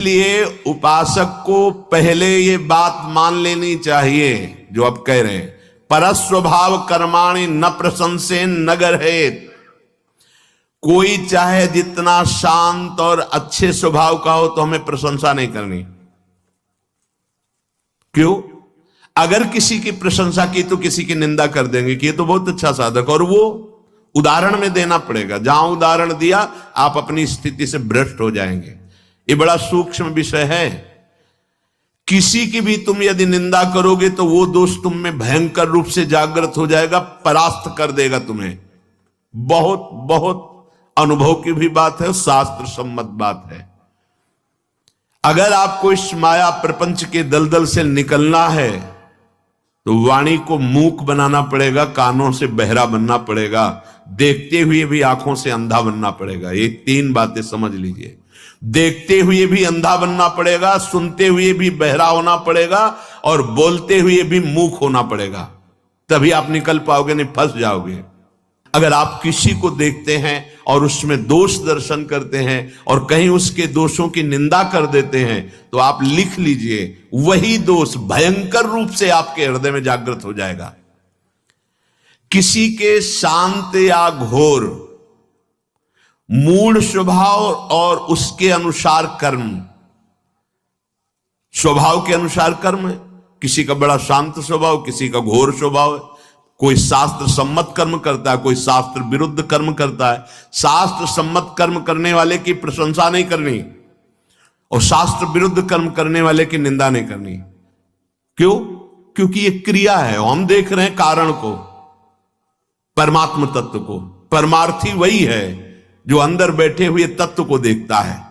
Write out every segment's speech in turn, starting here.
इसलिए उपासक को पहले ये बात मान लेनी चाहिए जो अब कह रहे हैं, परस्वभाव कर्माणि न प्रशंसेन न गर्हेत। कोई चाहे जितना शांत और अच्छे स्वभाव का हो तो हमें प्रशंसा नहीं करनी। क्यों? अगर किसी की प्रशंसा की तो किसी की निंदा कर देंगे कि ये तो बहुत अच्छा साधक, और वो उदाहरण में देना पड़ेगा। जहां उदाहरण दिया आप अपनी स्थिति से भ्रष्ट हो जाएंगे। ये बड़ा सूक्ष्म विषय है। किसी की भी तुम यदि निंदा करोगे तो वो दोष तुम में भयंकर रूप से जागृत हो जाएगा, परास्त कर देगा तुम्हें। बहुत बहुत अनुभव की भी बात है, शास्त्र सम्मत बात है। अगर आपको इस माया प्रपंच के दलदल से निकलना है तो वाणी को मूक बनाना पड़ेगा, कानों से बहरा बनना पड़ेगा, देखते हुए भी आंखों से अंधा बनना पड़ेगा। ये तीन बातें समझ लीजिए। देखते हुए भी अंधा बनना पड़ेगा, सुनते हुए भी बहरा होना पड़ेगा, और बोलते हुए भी मूक होना पड़ेगा। तभी आप निकल पाओगे, नहीं फंस जाओगे। अगर आप किसी को देखते हैं और उसमें दोष दर्शन करते हैं और कहीं उसके दोषों की निंदा कर देते हैं तो आप लिख लीजिए, वही दोष भयंकर रूप से आपके हृदय में जागृत हो जाएगा। किसी के शांत या घोर मूढ़ स्वभाव और उसके अनुसार कर्म, स्वभाव के अनुसार कर्म है। किसी का बड़ा शांत स्वभाव, किसी का घोर स्वभाव है। कोई शास्त्र सम्मत कर्म करता है, कोई शास्त्र विरुद्ध कर्म करता है। शास्त्र सम्मत कर्म करने वाले की प्रशंसा नहीं करनी और शास्त्र विरुद्ध कर्म करने वाले की निंदा नहीं करनी। क्यों? क्योंकि ये क्रिया है। हम देख रहे हैं कारण को, परमात्म तत्व को। परमार्थी वही है जो अंदर बैठे हुए तत्व को देखता है।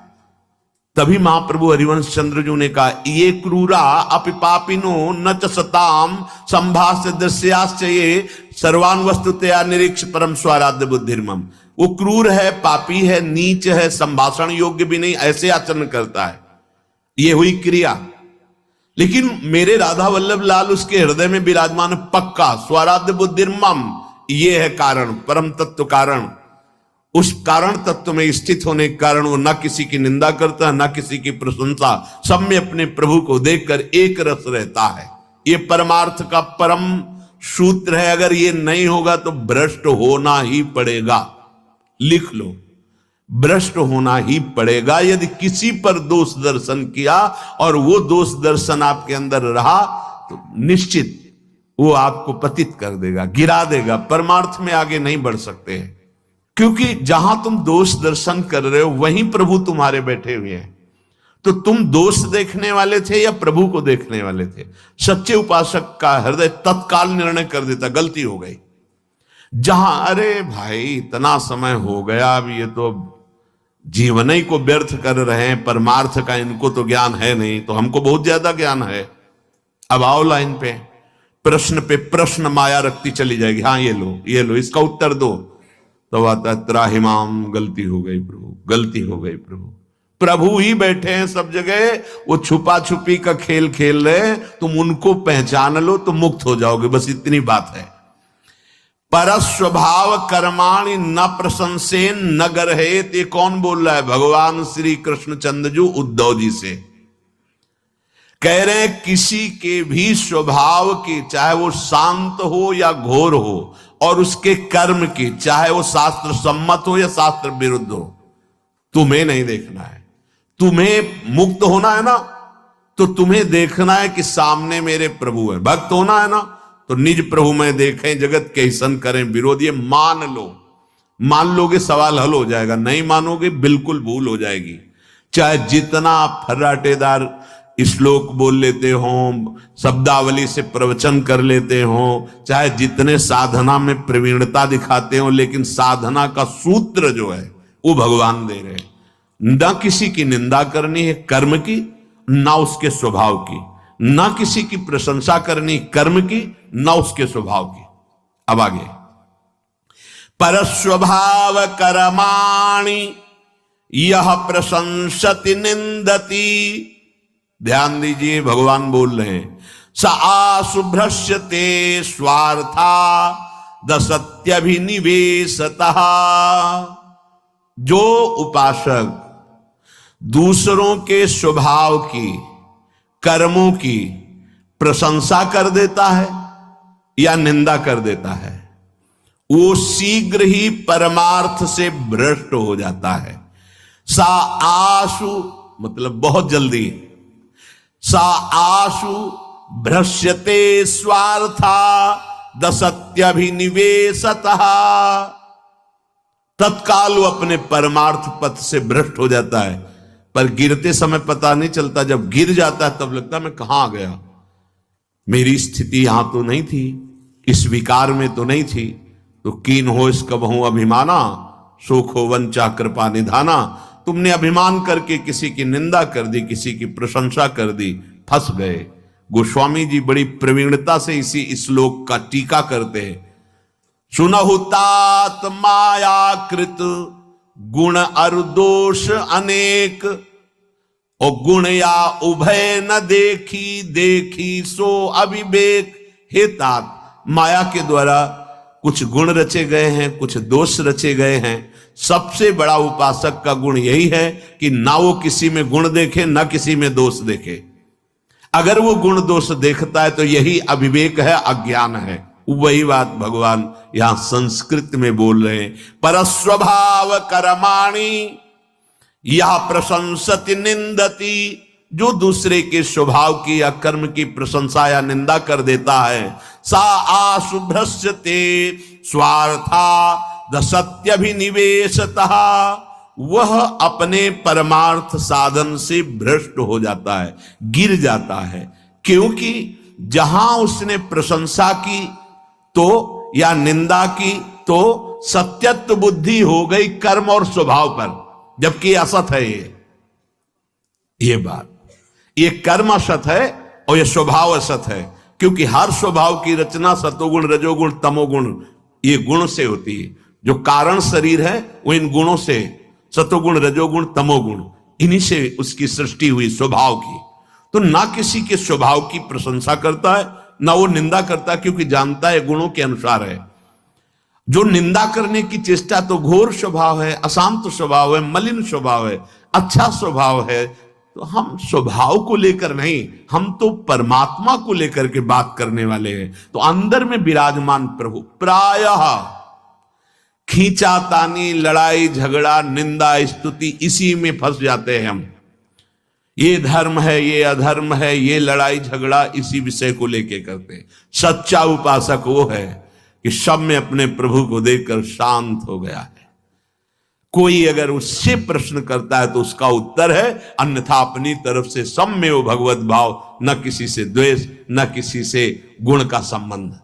तभी महाप्रभु हरिवंश चंद्र जी ने कहा, ये क्रूरा अपिपापिनो न च सताम संभाष्य दृश्याश्च ये सर्वान वस्तुतया निरीक्ष परम स्वाराध्य बुद्धिर्मम। वो क्रूर है, पापी है, नीच है, संभाषण योग्य भी नहीं, ऐसे आचरण करता है। ये हुई क्रिया। लेकिन मेरे राधा वल्लभ लाल उसके हृदय में विराजमान पक्का स्वाराध्य बुद्धिर्मम, ये है कारण, परम तत्व कारण। उस कारण तत्व में स्थित होने के कारण वो न किसी की निंदा करता, न किसी की प्रशंसा, सब में अपने प्रभु को देखकर एक रस रहता है। ये परमार्थ का परम सूत्र है। अगर ये नहीं होगा तो भ्रष्ट होना ही पड़ेगा। लिख लो, भ्रष्ट होना ही पड़ेगा। यदि किसी पर दोष दर्शन किया और वो दोष दर्शन आपके अंदर रहा तो निश्चित वो आपको पतित कर देगा, गिरा देगा। परमार्थ में आगे नहीं बढ़ सकते हैं, क्योंकि जहां तुम दोष दर्शन कर रहे हो वहीं प्रभु तुम्हारे बैठे हुए हैं। तो तुम दोष देखने वाले थे या प्रभु को देखने वाले थे? सच्चे उपासक का हृदय तत्काल निर्णय कर देता, गलती हो गई। जहां अरे भाई इतना समय हो गया, अब ये तो जीवन ही को व्यर्थ कर रहे हैं, परमार्थ का इनको तो ज्ञान है नहीं, तो हमको बहुत ज्यादा ज्ञान है। अब आओ लाइन पे प्रश्न माया रखती चली जाएगी। हाँ ये लो, इसका उत्तर दो। तो आता त्राहिमाम, गलती हो गई प्रभु, गलती हो गई प्रभु। प्रभु ही बैठे हैं सब जगह, वो छुपा छुपी का खेल खेल रहे, तुम उनको पहचान लो तो मुक्त हो जाओगे। बस इतनी बात है। परस्वभाव कर्माणि न प्रशंसेन न गर्हेत। ये कौन बोल रहा है? भगवान श्री कृष्ण चंद्र उद्धव जी से कह रहे हैं, किसी के भी स्वभाव की, चाहे वो शांत हो या घोर हो, और उसके कर्म की, चाहे वो शास्त्र सम्मत हो या शास्त्र विरुद्ध हो, तुम्हें नहीं देखना है। तुम्हें मुक्त होना है ना, तो तुम्हें देखना है कि सामने मेरे प्रभु है। भक्त होना है ना, तो निज प्रभु में देखें, जगत के सन करें विरोध। ये मान लो, मान लोगे सवाल हल हो जाएगा। नहीं मानोगे बिल्कुल भूल हो जाएगी। चाहे जितना फर्राटेदार श्लोक बोल लेते हो, शब्दावली से प्रवचन कर लेते हो, चाहे जितने साधना में प्रवीणता दिखाते हो, लेकिन साधना का सूत्र जो है वो भगवान दे रहे हैं। न किसी की निंदा करनी है कर्म की, ना उसके स्वभाव की, ना किसी की प्रशंसा करनी कर्म की, ना उसके स्वभाव की। अब आगे, परस्वभाव कर्माणि यह प्रशंसति निंदति। ध्यान दीजिए, भगवान बोल रहे हैं, स आशुभ्रश्यते स्वार्था दसत्यभिनिवेशतः। जो उपासक दूसरों के स्वभाव की, कर्मों की प्रशंसा कर देता है या निंदा कर देता है, वो शीघ्र ही परमार्थ से भ्रष्ट हो जाता है। सा आशु मतलब बहुत जल्दी, सा आशु भ्रश्यते स्वार्था दसत्यभिनिवेशतः, तत्काल वो अपने परमार्थ पथ से भ्रष्ट हो जाता है, पर गिरते समय पता नहीं चलता। जब गिर जाता है तब लगता है मैं कहां आ गया, मेरी स्थिति यहां तो नहीं थी, इस विकार में तो नहीं थी। तो कीन हो इसका बहु अभिमाना, सुख हो वंचा कृपा निधाना। तुमने अभिमान करके किसी की निंदा कर दी, किसी की प्रशंसा कर दी, फंस गए। गोस्वामी जी बड़ी प्रवीणता से इसी श्लोक का टीका करते हैं। सुनहु तात मायाकृत गुण अरु दोष अनेक, और गुण या उभय न देखी, देखी सो अविवेक। हे तात, माया के द्वारा कुछ गुण रचे गए हैं, कुछ दोष रचे गए हैं। सबसे बड़ा उपासक का गुण यही है कि ना वो किसी में गुण देखे, ना किसी में दोष देखे। अगर वो गुण दोष देखता है तो यही अविवेक है, अज्ञान है। वही बात भगवान यहां संस्कृत में बोल रहे हैं। परस्वभाव कर्माणि या प्रशंसति निंदति, जो दूसरे के स्वभाव की या कर्म की प्रशंसा या निंदा कर देता है, सा आशुभ्रश्यते स्वार्था दसत्यभिनिवेशतः, वह अपने परमार्थ साधन से भ्रष्ट हो जाता है, गिर जाता है। क्योंकि जहां उसने प्रशंसा की तो या निंदा की तो सत्यत्व बुद्धि हो गई कर्म और स्वभाव पर, जबकि असत है ये बात। ये कर्म असत है और ये स्वभाव असत है, क्योंकि हर स्वभाव की रचना सतोगुण रजोगुण तमोगुण ये गुण से होती है। जो कारण शरीर है वो इन गुणों से, सतोगुण रजोगुण तमोगुण, इन्हीं से उसकी सृष्टि हुई स्वभाव की। तो ना किसी के स्वभाव की प्रशंसा करता है ना वो निंदा करता है, क्योंकि जानता है गुणों के अनुसार है। जो निंदा करने की चेष्टा तो घोर स्वभाव है, अशांत स्वभाव है, मलिन स्वभाव है। अच्छा स्वभाव है तो हम स्वभाव को लेकर नहीं, हम तो परमात्मा को लेकर के बात करने वाले हैं। तो अंदर में विराजमान प्रभु, प्रायः खींचातानी, लड़ाई झगड़ा, निंदा स्तुति, इसी में फंस जाते हैं हम। ये धर्म है, ये अधर्म है, ये लड़ाई झगड़ा इसी विषय को लेके करते हैं। सच्चा उपासक वो है कि सब में अपने प्रभु को देखकर शांत हो गया है। कोई अगर उससे प्रश्न करता है तो उसका उत्तर है, अन्यथा अपनी तरफ से सब में वो भगवत भाव, न किसी से द्वेष, न किसी से गुण का संबंध।